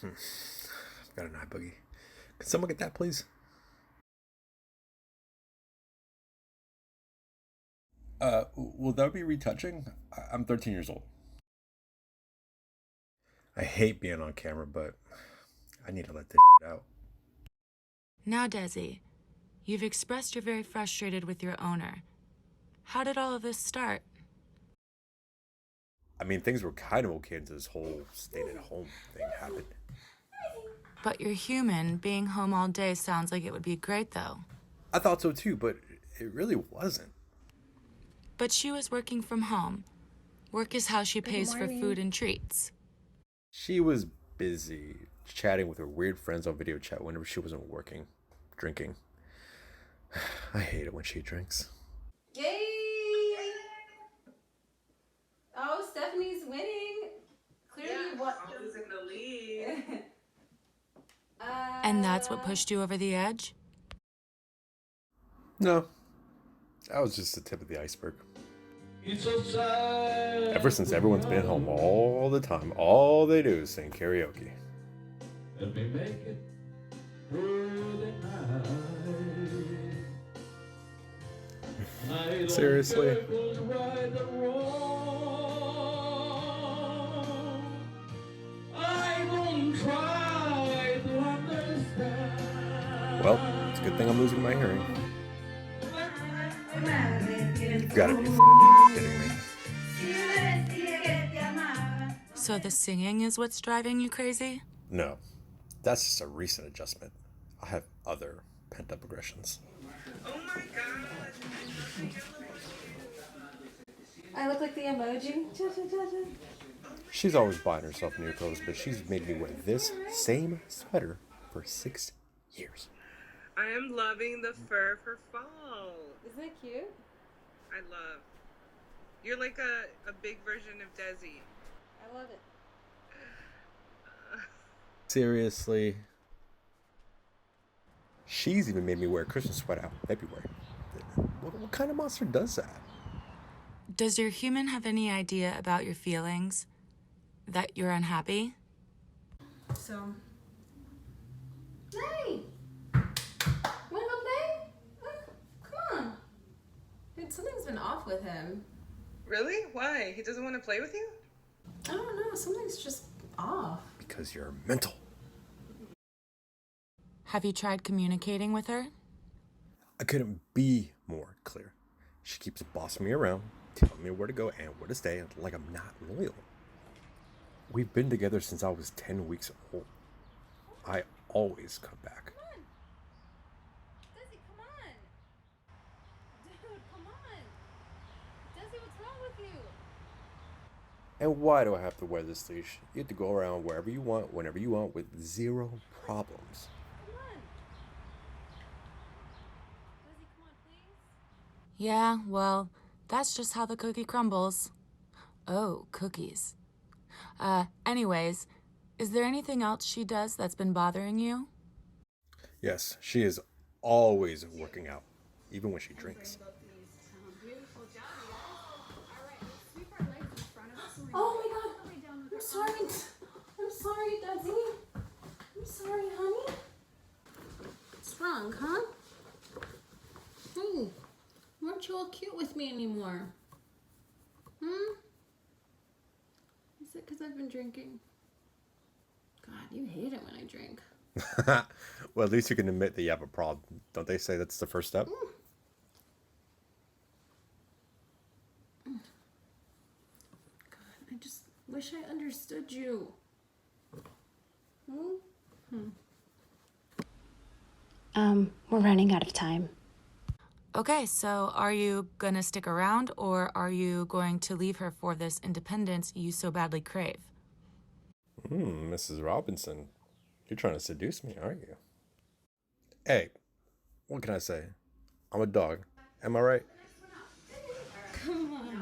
I've got an eye boogie. Can someone get that, please? Will that be retouching? I'm 13 years old. I hate being on camera, but I need to let this out. Now, Desi, you've expressed you're very frustrated with your owner. How did all of this start? I mean, things were kind of okay until this whole staying at home thing happened. But you're human. Being home all day sounds like it would be great, though. I thought so too, but it really wasn't. But she was working from home. Work is how she pays for food and treats. She was busy chatting with her weird friends on video chat whenever she wasn't working, drinking. I hate it when she drinks. Yay! Oh, Stephanie's winning. Clearly, what? Always in the lead. And that's what pushed you over the edge? No, that was just the tip of the iceberg. Ever since everyone's been home all the time, all they do is sing karaoke. Let me make it through the night. Seriously? Well, it's a good thing I'm losing my hearing. You've got to be kidding me. So the singing is what's driving you crazy? No, that's just a recent adjustment. I have other pent-up aggressions. Oh my god. I look like the emoji. She's always buying herself new clothes, but she's made me wear this same sweater for 6 years. I am loving the fur for fall. Isn't it cute? I love. You're like a big version of Desi. I love it. Seriously? She's even made me wear a Christmas sweater out in February. What kind of monster does that? Does your human have any idea about your feelings? That you're unhappy? So. Hey! Wanna go play? Come on. Dude, something's been off with him. Really? Why? He doesn't want to play with you? I don't know. Something's just off. Because you're mental. Have you tried communicating with her? I couldn't be more clear. She keeps bossing me around, telling me where to go and where to stay, like I'm not loyal. We've been together since I was 10 weeks old. I always come back. Come on. Desi, come on. Dude, come on. Desi, what's wrong with you? And why do I have to wear this leash? You have to go around wherever you want, whenever you want, with zero problems. Come on. Desi, come on, please. Yeah, well, that's just how the cookie crumbles. Oh, cookies. Anyways, is there anything else she does that's been bothering you? Yes, she is always working out, even when she drinks. Oh my god. I'm sorry. I'm sorry, Desi. I'm sorry, honey. What's wrong, huh? Hey, weren't you all cute with me anymore? Is it because I've been drinking? God, you hate it when I drink. Well, at least you can admit that you have a problem. Don't they say that's the first step? God, I just wish I understood you. We're running out of time. Okay, so are you gonna stick around or are you going to leave her for this independence you so badly crave? Mrs. Robinson, you're trying to seduce me, aren't you? Hey, what can I say? I'm a dog. Am I right? Come on.